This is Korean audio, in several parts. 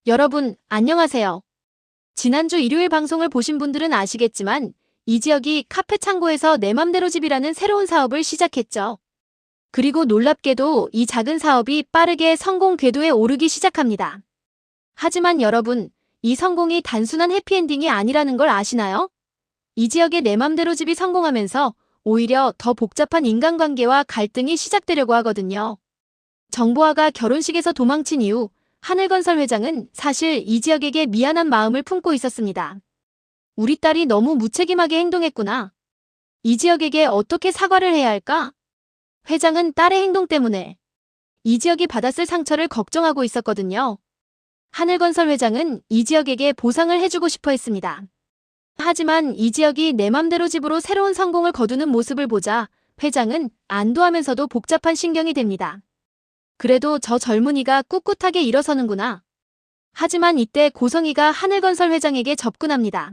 여러분, 안녕하세요. 지난주 일요일 방송을 보신 분들은 아시겠지만 이지혁이 카페 창고에서 내 맘대로 집이라는 새로운 사업을 시작했죠. 그리고 놀랍게도 이 작은 사업이 빠르게 성공 궤도에 오르기 시작합니다. 하지만 여러분, 이 성공이 단순한 해피엔딩이 아니라는 걸 아시나요? 이지혁의 내 맘대로 집이 성공하면서 오히려 더 복잡한 인간관계와 갈등이 시작되려고 하거든요. 정보화가 결혼식에서 도망친 이후 하늘건설 회장은 사실 이지혁에게 미안한 마음을 품고 있었습니다. 우리 딸이 너무 무책임하게 행동했구나. 이지혁에게 어떻게 사과를 해야 할까? 회장은 딸의 행동 때문에 이지혁이 받았을 상처를 걱정하고 있었거든요. 하늘건설 회장은 이지혁에게 보상을 해주고 싶어 했습니다. 하지만 이지혁이 내 맘대로 집으로 새로운 성공을 거두는 모습을 보자 회장은 안도하면서도 복잡한 심경이 됩니다. 그래도 저 젊은이가 꿋꿋하게 일어서는구나. 하지만 이때 고성희가 하늘건설 회장에게 접근합니다.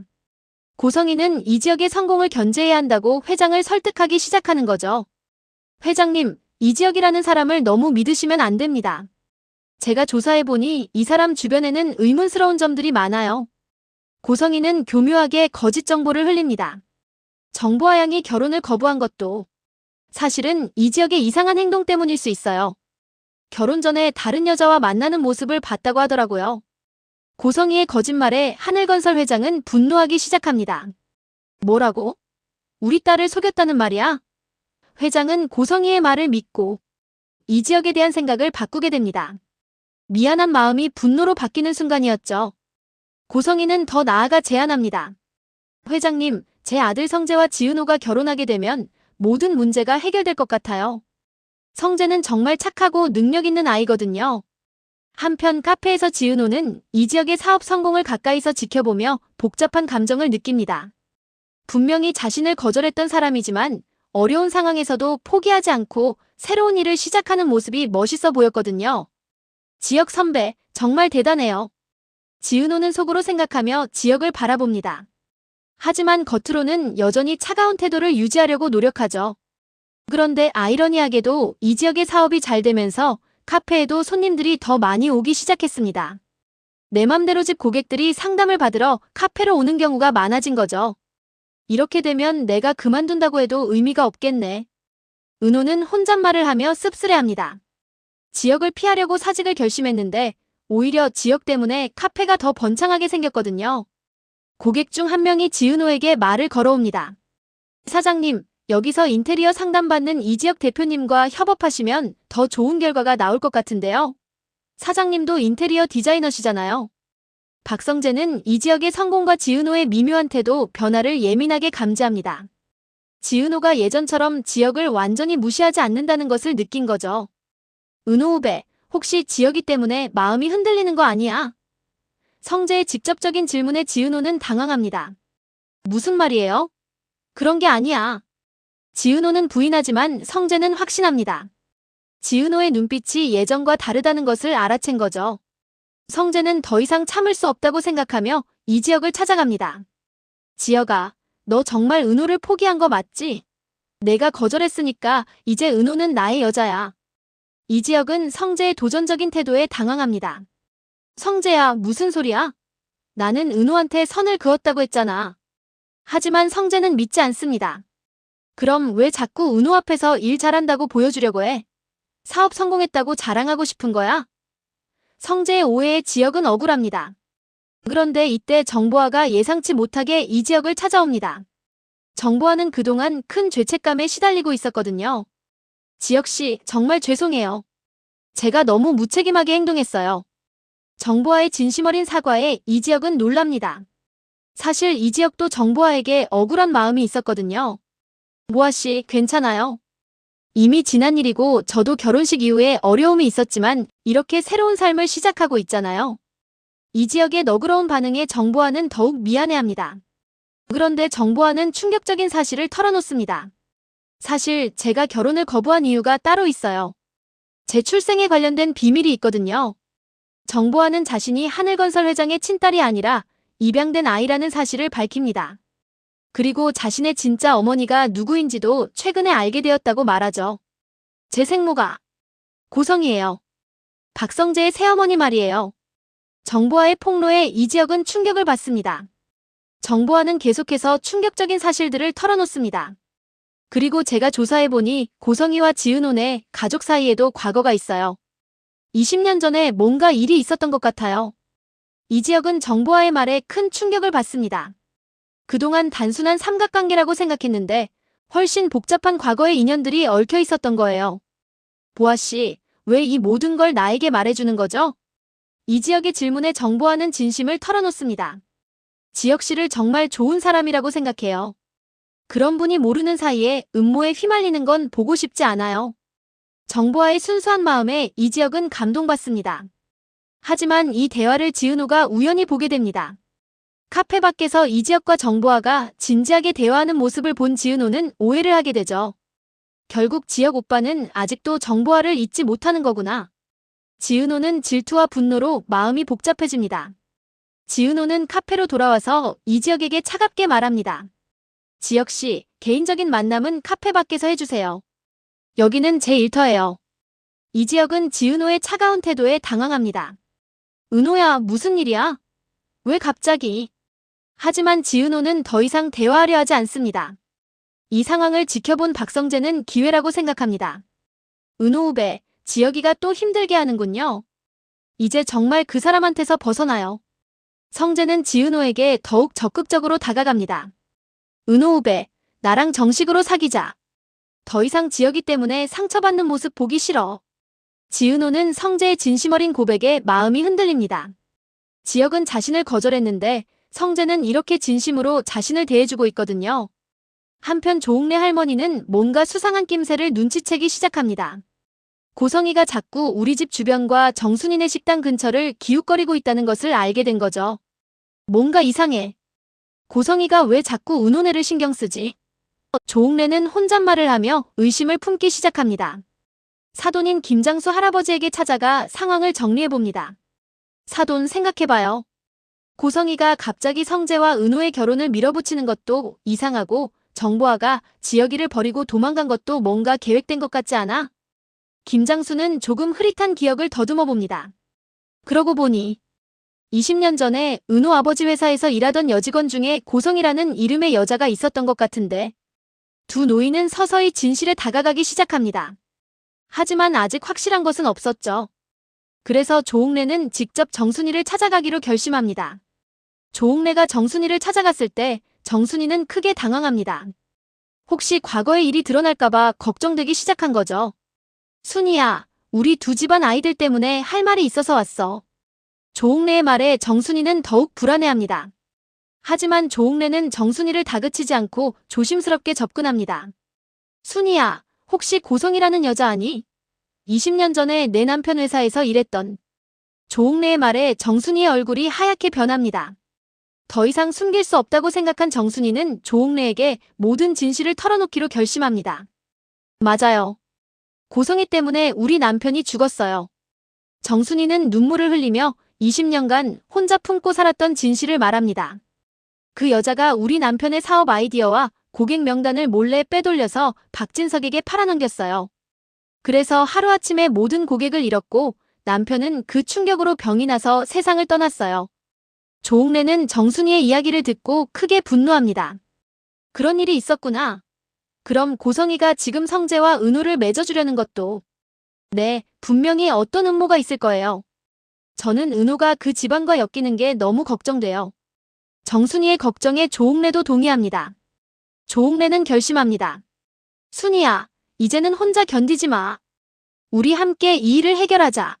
고성희는 이지혁의 성공을 견제해야 한다고 회장을 설득하기 시작하는 거죠. 회장님, 이지혁이라는 사람을 너무 믿으시면 안 됩니다. 제가 조사해보니 이 사람 주변에는 의문스러운 점들이 많아요. 고성희는 교묘하게 거짓 정보를 흘립니다. 정보화 양이 결혼을 거부한 것도 사실은 이지혁의 이상한 행동 때문일 수 있어요. 결혼 전에 다른 여자와 만나는 모습을 봤다고 하더라고요. 고성희의 거짓말에 하늘건설 회장은 분노하기 시작합니다. 뭐라고? 우리 딸을 속였다는 말이야? 회장은 고성희의 말을 믿고 이지혁에 대한 생각을 바꾸게 됩니다. 미안한 마음이 분노로 바뀌는 순간이었죠. 고성희는 더 나아가 제안합니다. 회장님, 제 아들 성재와 지은호가 결혼하게 되면 모든 문제가 해결될 것 같아요. 성재는 정말 착하고 능력 있는 아이거든요. 한편 카페에서 지은호는 이지혁의 사업 성공을 가까이서 지켜보며 복잡한 감정을 느낍니다. 분명히 자신을 거절했던 사람이지만 어려운 상황에서도 포기하지 않고 새로운 일을 시작하는 모습이 멋있어 보였거든요. 지혁 선배, 정말 대단해요. 지은호는 속으로 생각하며 지혁을 바라봅니다. 하지만 겉으로는 여전히 차가운 태도를 유지하려고 노력하죠. 그런데 아이러니하게도 이지혁의 사업이 잘 되면서 카페에도 손님들이 더 많이 오기 시작했습니다. 내 맘대로 집 고객들이 상담을 받으러 카페로 오는 경우가 많아진 거죠. 이렇게 되면 내가 그만둔다고 해도 의미가 없겠네. 은호는 혼잣말을 하며 씁쓸해합니다. 지혁을 피하려고 사직을 결심했는데 오히려 지혁 때문에 카페가 더 번창하게 생겼거든요. 고객 중 한 명이 지은호에게 말을 걸어옵니다. 사장님, 여기서 인테리어 상담받는 이지혁 대표님과 협업하시면 더 좋은 결과가 나올 것 같은데요. 사장님도 인테리어 디자이너시잖아요. 박성재는 이지혁의 성공과 지은호의 미묘한 태도, 변화를 예민하게 감지합니다. 지은호가 예전처럼 지혁을 완전히 무시하지 않는다는 것을 느낀 거죠. 은호 후배, 혹시 지혁이 때문에 마음이 흔들리는 거 아니야? 성재의 직접적인 질문에 지은호는 당황합니다. 무슨 말이에요? 그런 게 아니야. 지은호는 부인하지만 성재는 확신합니다. 지은호의 눈빛이 예전과 다르다는 것을 알아챈 거죠. 성재는 더 이상 참을 수 없다고 생각하며 이지혁을 찾아갑니다. 지혁아, 너 정말 은호를 포기한 거 맞지? 내가 거절했으니까 이제 은호는 나의 여자야. 이지혁은 성재의 도전적인 태도에 당황합니다. 성재야, 무슨 소리야? 나는 은호한테 선을 그었다고 했잖아. 하지만 성재는 믿지 않습니다. 그럼 왜 자꾸 은호 앞에서 일 잘한다고 보여주려고 해? 사업 성공했다고 자랑하고 싶은 거야? 성재의 오해에 지혁은 억울합니다. 그런데 이때 정보화가 예상치 못하게 이지혁을 찾아옵니다. 정보화는 그동안 큰 죄책감에 시달리고 있었거든요. 지혁씨, 정말 죄송해요. 제가 너무 무책임하게 행동했어요. 정보화의 진심 어린 사과에 이지혁은 놀랍니다. 사실 이지혁도 정보화에게 억울한 마음이 있었거든요. 보아씨, 괜찮아요. 이미 지난 일이고 저도 결혼식 이후에 어려움이 있었지만 이렇게 새로운 삶을 시작하고 있잖아요. 이지혁의 너그러운 반응에 정보화는 더욱 미안해합니다. 그런데 정보화는 충격적인 사실을 털어놓습니다. 사실 제가 결혼을 거부한 이유가 따로 있어요. 제 출생에 관련된 비밀이 있거든요. 정보화는 자신이 하늘건설 회장의 친딸이 아니라 입양된 아이라는 사실을 밝힙니다. 그리고 자신의 진짜 어머니가 누구인지도 최근에 알게 되었다고 말하죠. 제 생모가 고성이에요. 박성재의 새어머니 말이에요. 정보화의 폭로에 이지혁은 충격을 받습니다. 정보화는 계속해서 충격적인 사실들을 털어놓습니다. 그리고 제가 조사해보니 고성희와 지은혼의 가족 사이에도 과거가 있어요. 20년 전에 뭔가 일이 있었던 것 같아요. 이지혁은 정보화의 말에 큰 충격을 받습니다. 그동안 단순한 삼각관계라고 생각했는데 훨씬 복잡한 과거의 인연들이 얽혀 있었던 거예요. 보아씨, 왜 이 모든 걸 나에게 말해주는 거죠? 이지혁의 질문에 정보화는 진심을 털어놓습니다. 지혁씨를 정말 좋은 사람이라고 생각해요. 그런 분이 모르는 사이에 음모에 휘말리는 건 보고 싶지 않아요. 정보화의 순수한 마음에 이지혁은 감동받습니다. 하지만 이 대화를 지은호가 우연히 보게 됩니다. 카페 밖에서 이지혁과 정보화가 진지하게 대화하는 모습을 본 지은호는 오해를 하게 되죠. 결국 지혁 오빠는 아직도 정보화를 잊지 못하는 거구나. 지은호는 질투와 분노로 마음이 복잡해집니다. 지은호는 카페로 돌아와서 이지혁에게 차갑게 말합니다. 지혁씨, 개인적인 만남은 카페 밖에서 해주세요. 여기는 제 일터예요. 이지혁은 지은호의 차가운 태도에 당황합니다. 은호야, 무슨 일이야? 왜 갑자기? 하지만 지은호는 더 이상 대화하려 하지 않습니다. 이 상황을 지켜본 박성재는 기회라고 생각합니다. 은호 후배, 지혁이가 또 힘들게 하는군요. 이제 정말 그 사람한테서 벗어나요. 성재는 지은호에게 더욱 적극적으로 다가갑니다. 은호 후배, 나랑 정식으로 사귀자. 더 이상 지혁이 때문에 상처받는 모습 보기 싫어. 지은호는 성재의 진심 어린 고백에 마음이 흔들립니다. 지혁은 자신을 거절했는데 성재는 이렇게 진심으로 자신을 대해주고 있거든요. 한편 조옥래 할머니는 뭔가 수상한 낌새를 눈치채기 시작합니다. 고성희가 자꾸 우리 집 주변과 정순이네 식당 근처를 기웃거리고 있다는 것을 알게 된 거죠. 뭔가 이상해. 고성희가 왜 자꾸 은호네를 신경 쓰지? 조옥래는 혼잣말을 하며 의심을 품기 시작합니다. 사돈인 김장수 할아버지에게 찾아가 상황을 정리해봅니다. 사돈, 생각해봐요. 고성희가 갑자기 성재와 은호의 결혼을 밀어붙이는 것도 이상하고 정보화가 지혁이를 버리고 도망간 것도 뭔가 계획된 것 같지 않아? 김장수는 조금 흐릿한 기억을 더듬어 봅니다. 그러고 보니 20년 전에 은호 아버지 회사에서 일하던 여직원 중에 고성이라는 이름의 여자가 있었던 것 같은데 두 노인은 서서히 진실에 다가가기 시작합니다. 하지만 아직 확실한 것은 없었죠. 그래서 조옥래는 직접 정순이를 찾아가기로 결심합니다. 조옥래가 정순이를 찾아갔을 때 정순이는 크게 당황합니다. 혹시 과거의 일이 드러날까봐 걱정되기 시작한 거죠. 순이야, 우리 두 집안 아이들 때문에 할 말이 있어서 왔어. 조옥래의 말에 정순이는 더욱 불안해합니다. 하지만 조옥래는 정순이를 다그치지 않고 조심스럽게 접근합니다. 순이야, 혹시 고성이라는 여자 아니? 20년 전에 내 남편 회사에서 일했던. 조옥래의 말에 정순이의 얼굴이 하얗게 변합니다. 더 이상 숨길 수 없다고 생각한 정순이는 조옥래에게 모든 진실을 털어놓기로 결심합니다. 맞아요. 고성희 때문에 우리 남편이 죽었어요. 정순이는 눈물을 흘리며 20년간 혼자 품고 살았던 진실을 말합니다. 그 여자가 우리 남편의 사업 아이디어와 고객 명단을 몰래 빼돌려서 박진석에게 팔아넘겼어요. 그래서 하루아침에 모든 고객을 잃었고 남편은 그 충격으로 병이 나서 세상을 떠났어요. 조옥래는 정순이의 이야기를 듣고 크게 분노합니다. 그런 일이 있었구나. 그럼 고성희가 지금 성재와 은호를 맺어주려는 것도. 네, 분명히 어떤 음모가 있을 거예요. 저는 은호가 그 집안과 엮이는 게 너무 걱정돼요. 정순이의 걱정에 조옥래도 동의합니다. 조옥래는 결심합니다. 순이야, 이제는 혼자 견디지 마. 우리 함께 이 일을 해결하자.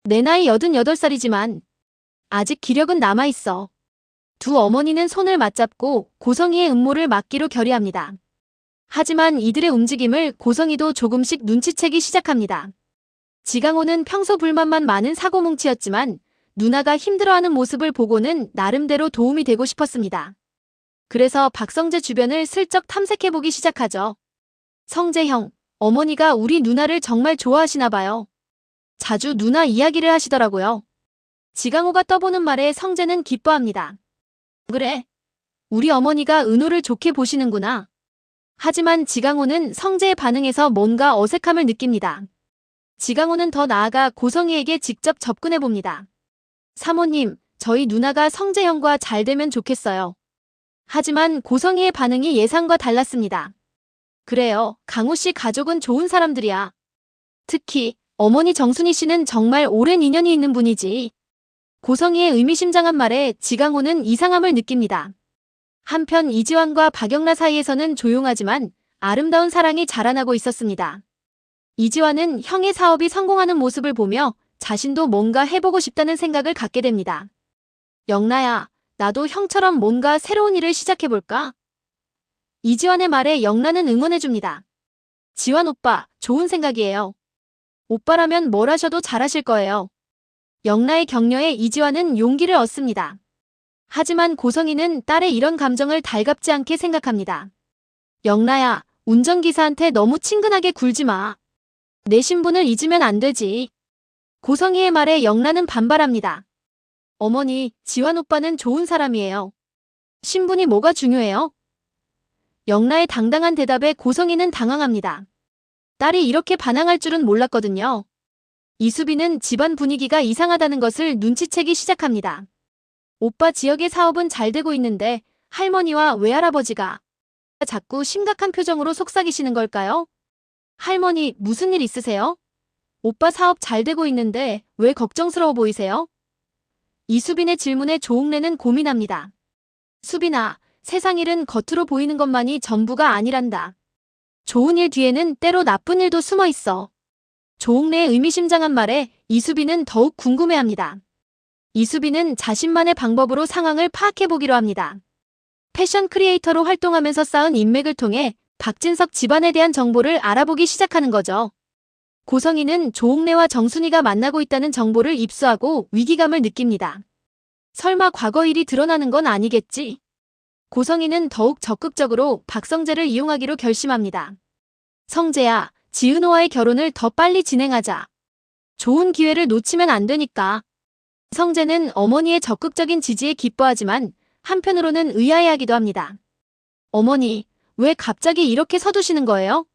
내 나이 88살이지만 아직 기력은 남아있어. 두 어머니는 손을 맞잡고 고성희의 음모를 막기로 결의합니다. 하지만 이들의 움직임을 고성희도 조금씩 눈치채기 시작합니다. 지강호는 평소 불만만 많은 사고뭉치였지만 누나가 힘들어하는 모습을 보고는 나름대로 도움이 되고 싶었습니다. 그래서 박성재 주변을 슬쩍 탐색해보기 시작하죠. 성재 형, 어머니가 우리 누나를 정말 좋아하시나 봐요. 자주 누나 이야기를 하시더라고요. 지강호가 떠보는 말에 성재는 기뻐합니다. 그래, 우리 어머니가 은호를 좋게 보시는구나. 하지만 지강호는 성재의 반응에서 뭔가 어색함을 느낍니다. 지강호는 더 나아가 고성희에게 직접 접근해봅니다. 사모님, 저희 누나가 성재 형과 잘 되면 좋겠어요. 하지만 고성희의 반응이 예상과 달랐습니다. 그래요, 강호 씨 가족은 좋은 사람들이야. 특히 어머니 정순희 씨는 정말 오랜 인연이 있는 분이지. 고성희의 의미심장한 말에 지강호는 이상함을 느낍니다. 한편 이지환과 박영라 사이에서는 조용하지만 아름다운 사랑이 자라나고 있었습니다. 이지환은 형의 사업이 성공하는 모습을 보며 자신도 뭔가 해보고 싶다는 생각을 갖게 됩니다. 영라야, 나도 형처럼 뭔가 새로운 일을 시작해볼까? 이지환의 말에 영라는 응원해줍니다. 지환 오빠, 좋은 생각이에요. 오빠라면 뭘 하셔도 잘하실 거예요. 영라의 격려에 이지환은 용기를 얻습니다. 하지만 고성희는 딸의 이런 감정을 달갑지 않게 생각합니다. 영라야, 운전기사한테 너무 친근하게 굴지 마. 내 신분을 잊으면 안 되지. 고성희의 말에 영라는 반발합니다. 어머니, 지환 오빠는 좋은 사람이에요. 신분이 뭐가 중요해요? 영라의 당당한 대답에 고성희는 당황합니다. 딸이 이렇게 반항할 줄은 몰랐거든요. 이수빈은 집안 분위기가 이상하다는 것을 눈치채기 시작합니다. 오빠 지역의 사업은 잘 되고 있는데 할머니와 외할아버지가 자꾸 심각한 표정으로 속삭이시는 걸까요? 할머니, 무슨 일 있으세요? 오빠 사업 잘 되고 있는데 왜 걱정스러워 보이세요? 이수빈의 질문에 조옥래는 고민합니다. 수빈아, 세상 일은 겉으로 보이는 것만이 전부가 아니란다. 좋은 일 뒤에는 때로 나쁜 일도 숨어 있어. 조옥래의 의미심장한 말에 이수빈은 더욱 궁금해합니다. 이수빈은 자신만의 방법으로 상황을 파악해보기로 합니다. 패션 크리에이터로 활동하면서 쌓은 인맥을 통해 박진석 집안에 대한 정보를 알아보기 시작하는 거죠. 고성희는 조옥래와 정순이가 만나고 있다는 정보를 입수하고 위기감을 느낍니다. 설마 과거 일이 드러나는 건 아니겠지? 고성희는 더욱 적극적으로 박성재를 이용하기로 결심합니다. 성재야, 지은호와의 결혼을 더 빨리 진행하자. 좋은 기회를 놓치면 안 되니까. 성재는 어머니의 적극적인 지지에 기뻐하지만 한편으로는 의아해하기도 합니다. 어머니, 왜 갑자기 이렇게 서두시는 거예요?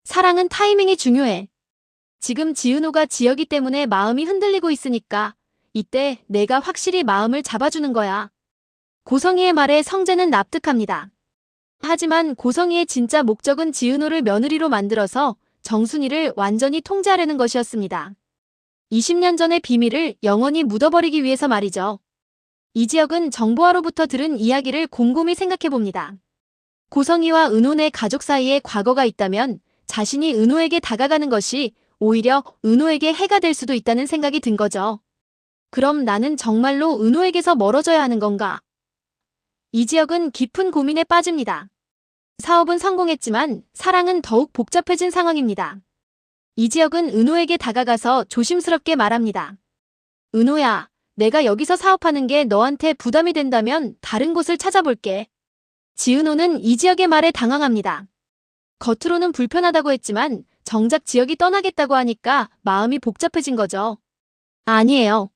사랑은 타이밍이 중요해. 지금 지은호가 지혁이 때문에 마음이 흔들리고 있으니까 이때 내가 확실히 마음을 잡아주는 거야. 고성희의 말에 성재는 납득합니다. 하지만 고성희의 진짜 목적은 지은호를 며느리로 만들어서 정순이를 완전히 통제하려는 것이었습니다. 20년 전의 비밀을 영원히 묻어버리기 위해서 말이죠. 이지혁은 정보화로부터 들은 이야기를 곰곰이 생각해봅니다. 고성희와 은혼의 가족 사이에 과거가 있다면 자신이 은호에게 다가가는 것이 오히려 은호에게 해가 될 수도 있다는 생각이 든 거죠. 그럼 나는 정말로 은호에게서 멀어져야 하는 건가? 이지혁은 깊은 고민에 빠집니다. 사업은 성공했지만 사랑은 더욱 복잡해진 상황입니다. 이지혁은 은호에게 다가가서 조심스럽게 말합니다. 은호야, 내가 여기서 사업하는 게 너한테 부담이 된다면 다른 곳을 찾아볼게. 지은호는 이지혁의 말에 당황합니다. 겉으로는 불편하다고 했지만 정작 지혁이 떠나겠다고 하니까 마음이 복잡해진 거죠. 아니에요.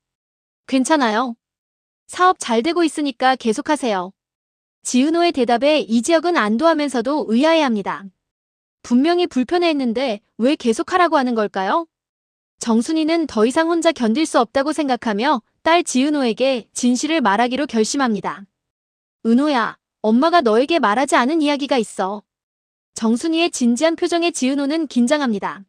괜찮아요. 사업 잘 되고 있으니까 계속하세요. 지은호의 대답에 이지혁은 안도하면서도 의아해합니다. 분명히 불편해했는데 왜 계속하라고 하는 걸까요? 정순이는 더 이상 혼자 견딜 수 없다고 생각하며 딸 지은호에게 진실을 말하기로 결심합니다. 은호야, 엄마가 너에게 말하지 않은 이야기가 있어. 정순이의 진지한 표정에 지은호는 긴장합니다.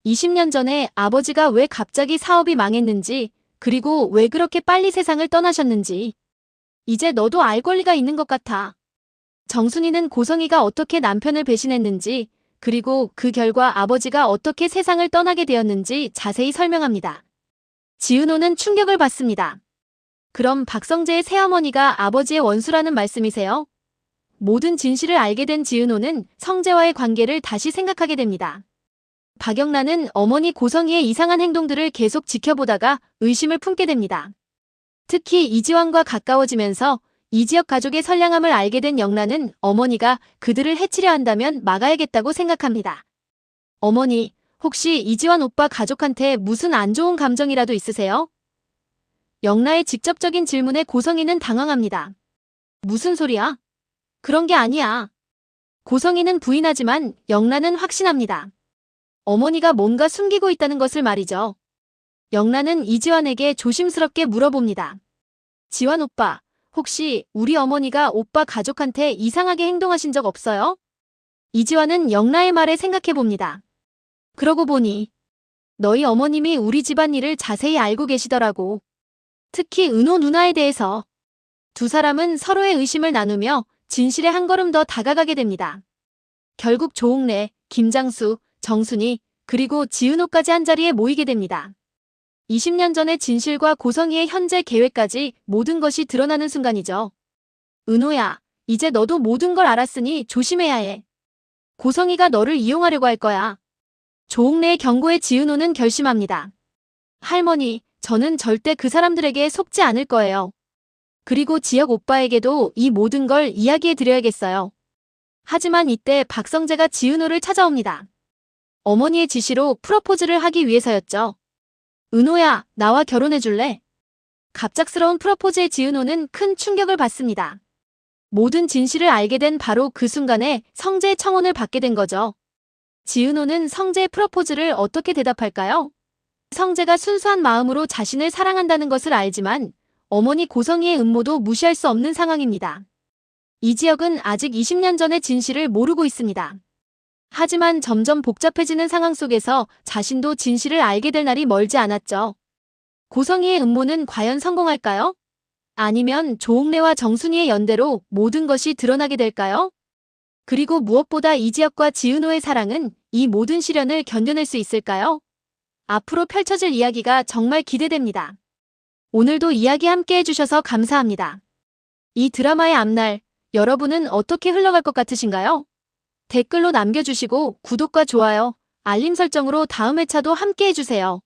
20년 전에 아버지가 왜 갑자기 사업이 망했는지, 그리고 왜 그렇게 빨리 세상을 떠나셨는지. 이제 너도 알 권리가 있는 것 같아. 정순이는 고성희가 어떻게 남편을 배신했는지, 그리고 그 결과 아버지가 어떻게 세상을 떠나게 되었는지 자세히 설명합니다. 지은호는 충격을 받습니다. 그럼 박성재의 새어머니가 아버지의 원수라는 말씀이세요? 모든 진실을 알게 된 지은호는 성재와의 관계를 다시 생각하게 됩니다. 박영란은 어머니 고성희의 이상한 행동들을 계속 지켜보다가 의심을 품게 됩니다. 특히 이지환과 가까워지면서 이지혁 가족의 선량함을 알게 된 영란은 어머니가 그들을 해치려 한다면 막아야겠다고 생각합니다. 어머니, 혹시 이지환 오빠 가족한테 무슨 안 좋은 감정이라도 있으세요? 영라의 직접적인 질문에 고성희는 당황합니다. 무슨 소리야? 그런 게 아니야. 고성희는 부인하지만 영란은 확신합니다. 어머니가 뭔가 숨기고 있다는 것을 말이죠. 영란은 이지환에게 조심스럽게 물어봅니다. 지환 오빠, 혹시 우리 어머니가 오빠 가족한테 이상하게 행동하신 적 없어요? 이지환은 영라의 말에 생각해봅니다. 그러고 보니 너희 어머님이 우리 집안 일을 자세히 알고 계시더라고. 특히 은호 누나에 대해서. 두 사람은 서로의 의심을 나누며 진실에 한 걸음 더 다가가게 됩니다. 결국 조홍래, 김장수, 정순이, 그리고 지은호까지 한자리에 모이게 됩니다. 20년 전의 진실과 고성희의 현재 계획까지 모든 것이 드러나는 순간이죠. 은호야, 이제 너도 모든 걸 알았으니 조심해야 해. 고성희가 너를 이용하려고 할 거야. 조홍래의 경고에 지은호는 결심합니다. 할머니, 저는 절대 그 사람들에게 속지 않을 거예요. 그리고 지혁 오빠에게도 이 모든 걸 이야기해 드려야겠어요. 하지만 이때 박성재가 지은호를 찾아옵니다. 어머니의 지시로 프로포즈를 하기 위해서였죠. 은호야, 나와 결혼해 줄래? 갑작스러운 프로포즈에 지은호는 큰 충격을 받습니다. 모든 진실을 알게 된 바로 그 순간에 성재의 청혼을 받게 된 거죠. 지은호는 성재의 프로포즈를 어떻게 대답할까요? 성재가 순수한 마음으로 자신을 사랑한다는 것을 알지만 어머니 고성희의 음모도 무시할 수 없는 상황입니다. 이지혁은 아직 20년 전의 진실을 모르고 있습니다. 하지만 점점 복잡해지는 상황 속에서 자신도 진실을 알게 될 날이 멀지 않았죠. 고성희의 음모는 과연 성공할까요? 아니면 조홍래와 정순이의 연대로 모든 것이 드러나게 될까요? 그리고 무엇보다 이지혁과 지은호의 사랑은 이 모든 시련을 견뎌낼 수 있을까요? 앞으로 펼쳐질 이야기가 정말 기대됩니다. 오늘도 이야기 함께 해주셔서 감사합니다. 이 드라마의 앞날, 여러분은 어떻게 흘러갈 것 같으신가요? 댓글로 남겨주시고 구독과 좋아요, 알림 설정으로 다음 회차도 함께 해주세요.